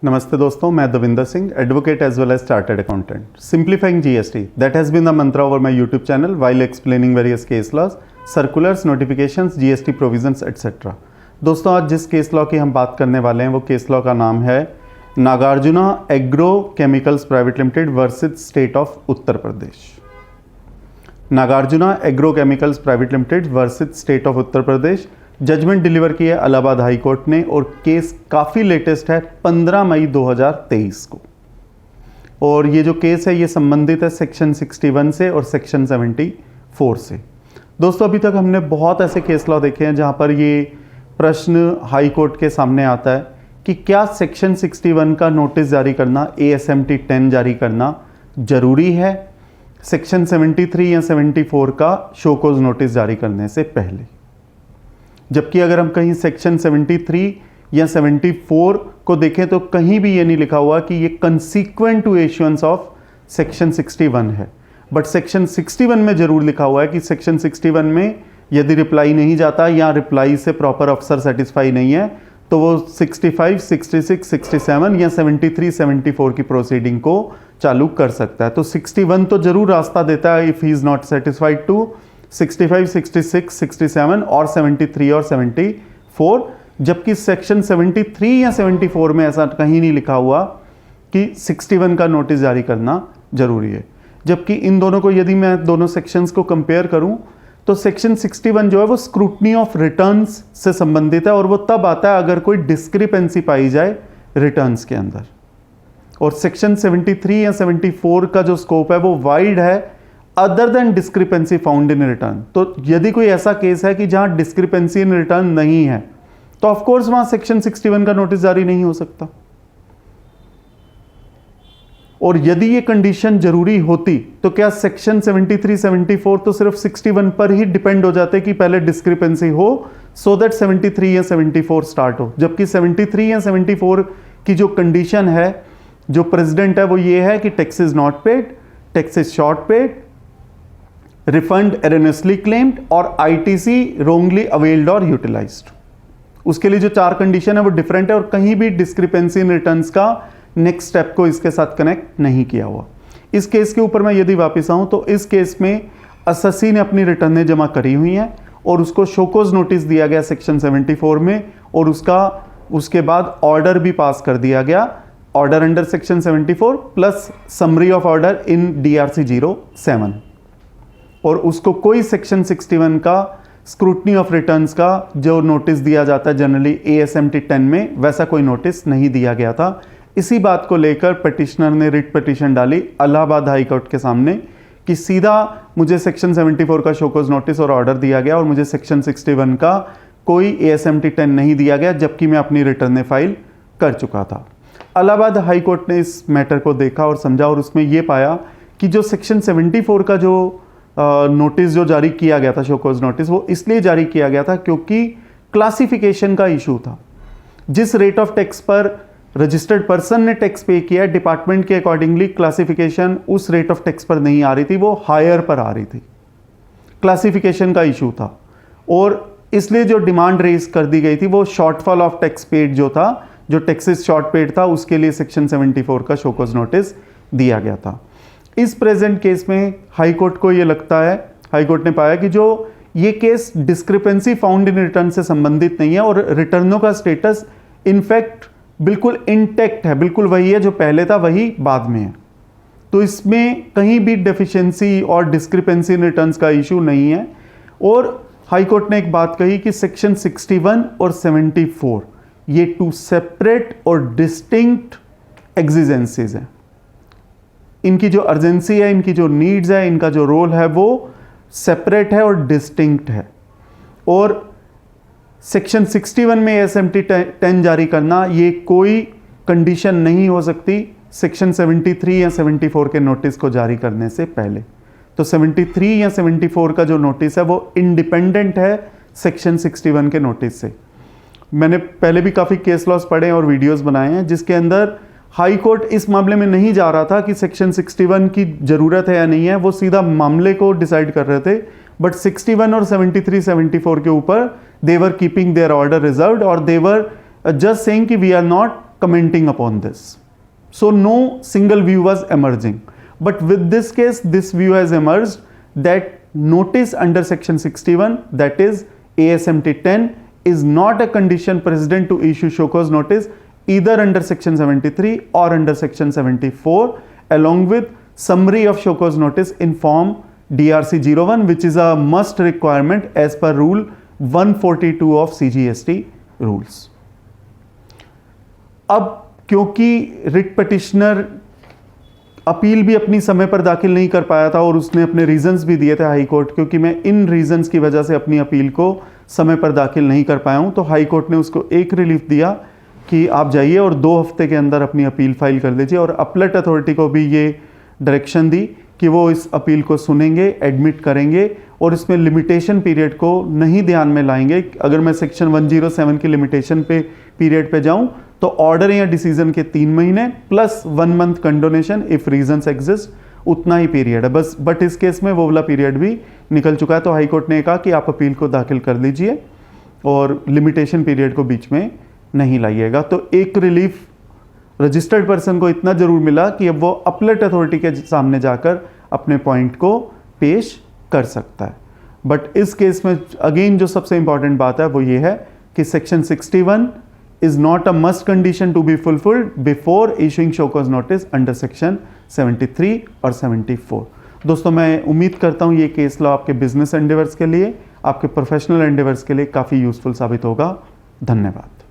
Namaste दोस्तों, मैं Davinder Singh, advocate as well as chartered accountant. Simplifying GST, that has been the mantra over my YouTube channel while explaining various case laws, circulars, notifications, GST provisions etc. दोस्तों, आज जिस case law की हम बात करने वाले हैं वो केस लॉ का नाम है Nagarjuna agro chemicals private limited versus state of Uttar Pradesh. Nagarjuna agro chemicals private limited versus state of Uttar Pradesh. Judgment deliver की है इलाहाबाद हाई कोर्ट ने और केस काफ़ी लेटेस्ट है 15 मई 2023 को. और ये जो केस है ये संबंधित है सेक्शन 61 से और सेक्शन 74 से. दोस्तों, अभी तक हमने बहुत ऐसे केस लॉ देखे हैं जहां पर ये प्रश्न हाई कोर्ट के सामने आता है कि क्या सेक्शन 61 का नोटिस जारी करना, ASMT 10 जारी करना जरूरी है सेक्शन 73 या 74 का शो कॉज नोटिस जारी करने से पहले. जबकि अगर हम कहीं सेक्शन 73 या 74 को देखें तो कहीं भी ये नहीं लिखा हुआ कि ये कंसीक्वेंट टू इश्यूएंस ऑफ सेक्शन 61 है. बट सेक्शन 61 में जरूर लिखा हुआ है कि सेक्शन 61 में यदि रिप्लाई नहीं जाता या रिप्लाई से प्रॉपर अफसर सेटिस्फाई नहीं है तो वो 65, 66, 67 या 73, 74 की प्रोसीडिंग को चालू कर सकता है. तो 61 तो जरूर रास्ता देता है if he is not satisfied to 65, 66, 67 और 73 और 74. जबकि सेक्शन 73 या 74 में ऐसा कहीं नहीं लिखा हुआ कि 61 का नोटिस जारी करना जरूरी है. जबकि इन दोनों को यदि मैं दोनों सेक्शंस को कंपेयर करूं तो सेक्शन 61 जो है वो स्क्रूटनी ऑफ रिटर्न्स से संबंधित है और वो तब आता है अगर कोई डिस्क्रिपेंसी पाई जाए रिटर्न्स के अंदर. और सेक्शन 73 या 74 का जो स्कोप है वो वाइड है other than discrepancy found in return. तो यदि कोई ऐसा केस है कि जहां डिस्क्रिपेंसी इन रिटर्न नहीं है तो ऑफ कोर्स वहां सेक्शन 61 का नोटिस जारी नहीं हो सकता. और यदि ये कंडीशन जरूरी होती तो क्या सेक्शन 73, 74 तो सिर्फ 61 पर ही डिपेंड हो जाते कि पहले डिस्क्रिपेंसी हो सो दैट 73 या 74 स्टार्ट हो. जबकि 73 या 74 की जो कंडीशन है, जो प्रेसिडेंट है, वो ये है कि tax is not paid, tax is short paid, refund erroneously claimed और ITC रोंगली अवेल्ड और यूटिलाइज्ड. उसके लिए जो 4 कंडीशन है वो डिफरेंट है और कहीं भी डिस्क्रिपेंसी इन रिटर्न्स का नेक्स्ट स्टेप को इसके साथ कनेक्ट नहीं किया हुआ. इस केस के ऊपर मैं यदि वापस आऊं तो इस केस में असेसी ने अपनी रिटर्नें जमा करी हुई हैं और उसको शोकोज नोटिस दिया गया सेक्शन 74 में और उसके बाद ऑर्डर भी पास कर दिया गया, order under section 74 plus summary of order in DRC 07. और उसको कोई सेक्शन 61 का स्क्रूटनी ऑफ रिटर्न्स का जो नोटिस दिया जाता है जनरली ASMT 10 में, वैसा कोई नोटिस नहीं दिया गया था. इसी बात को लेकर पिटिशनर ने रिट पिटिशन डाली इलाहाबाद हाई कोर्ट के सामने कि सीधा मुझे सेक्शन 74 का शोकॉज नोटिस और ऑर्डर दिया गया और मुझे सेक्शन 61 का कोई ASMT 10 नहीं दिया गया जबकि मैं अपनी रिटर्न फाइल कर चुका था. इलाहाबाद हाई कोर्ट ने इस मैटर को देखा और समझा और उसमें यह पाया कि जो सेक्शन 74 का जो नोटिस जो जारी किया गया था, शोकॉज नोटिस, वो इसलिए जारी किया गया था क्योंकि क्लासिफिकेशन का इशू था. जिस रेट ऑफ टैक्स पर रजिस्टर्ड पर्सन ने टैक्स पे किया डिपार्टमेंट के अकॉर्डिंगली क्लासिफिकेशन उस रेट ऑफ टैक्स पर नहीं आ रही थी, वो हायर पर आ रही थी. क्लासिफिकेशन का इशू था और इसलिए जो डिमांड रेज कर दी गई थी वो शॉर्टफॉल ऑफ टैक्स पेड जो था, जो टैक्सेस शॉर्ट पेड था, उसके लिए सेक्शन 74 का शोकॉज नोटिस दिया गया था. इस प्रेजेंट केस में हाई कोर्ट को ये लगता है, हाई कोर्ट ने पाया कि जो ये case discrepancy found in return से संबंधित नहीं है और रिटर्नों का स्टेटस इनफैक्ट बिल्कुल इंटैक्ट है, बिल्कुल वही है जो पहले था वही बाद में है. तो इसमें कहीं भी डेफिशिएंसी और डिस्क्रिपेंसी इन रिटर्न्स का इशू नहीं है. और हाई कोर्ट ने एक बात कही कि सेक्शन 61 और 74 ये 2 सेपरेट और डिस्टिंक्ट एग्जिजेंसीज हैं. इनकी जो अर्जेंसी है, इनकी जो नीड्स है, इनका जो रोल है वो सेपरेट है और डिस्टिंक्ट है. और सेक्शन 61 में ASMT 10 जारी करना ये कोई कंडीशन नहीं हो सकती सेक्शन 73 या 74 के नोटिस को जारी करने से पहले. तो 73 या 74 का जो नोटिस है वो इंडिपेंडेंट है सेक्शन 61 के नोटिस से. मैंने पहले भी काफ़ी केस लॉस पढ़े और वीडियोस बनाए हैं जिसके अंदर हाई कोर्ट इस मामले में नहीं जा रहा था कि सेक्शन 61 की ज़रूरत है या नहीं है, वो सीधा मामले को डिसाइड कर रहे थे. बट 61 और 73, 74 के ऊपर they were keeping their order reserved और दे वर जस्ट सेइंग कि we are not commenting upon this. So no single view was emerging. But with this case, this view has emerged that notice under section 61, that is ASMT 10, is not a condition precedent to issue show cause notice either under section 73 or under section 74, along with summary of show cause notice in form DRC 01, which is a must requirement as per rule 142 of CGST rules. अब क्योंकि writ petitioner appeal भी अपनी समय पर दाखिल नहीं कर पाया था और उसने अपने रीजंस भी दिए थे हाई कोर्ट, क्योंकि मैं इन रीजंस की वजह से अपनी अपील को समय पर दाखिल नहीं कर पाया हूं, तो हाई कोर्ट ने उसको एक रिलीफ दिया कि आप जाइए और 2 हफ्ते के अंदर अपनी अपील फाइल कर दीजिए, और अपलेट अथॉरिटी को भी ये डायरेक्शन दी कि वो इस अपील को सुनेंगे, एडमिट करेंगे और इसमें लिमिटेशन पीरियड को नहीं ध्यान में लाएंगे। अगर मैं सेक्शन 107 की लिमिटेशन पे पीरियड पे जाऊं तो ऑर्डर या डिसीजन के 3 महीने plus 1 month condonation if reasons exist, उतना ही पीरियड है बस। बट इस केस में वो वाला पीरियड भी निकल चुका है, तो हाई कोर्ट ने कहा कि आप अपील को दाखिल कर लीजिए और लिमिटेशन पीरियड को बीच में नहीं लाइएगा। तो एक रिलीफ रजिस्टर्ड पर्सन को इतना जरूर मिला कि अब वो अपलेट अथॉरिटी के सामने जाकर अपने पॉइंट को पेश कर सकता है। बट इस केस में अगेन जो सबसे इंपॉर्टेंट बात है वो ये है कि section 61 is not a must condition to be fulfilled before issuing show cause notice under section 73 और 74। दोस्तों मैं उम्मीद करता हूँ ये केस लॉ आपके बिजनेस एंडेवर्स के लिए, आपके प्रोफेशनल एंडेवर्स के लिए काफ़ी यूजफुल साबित होगा। धन्यवाद।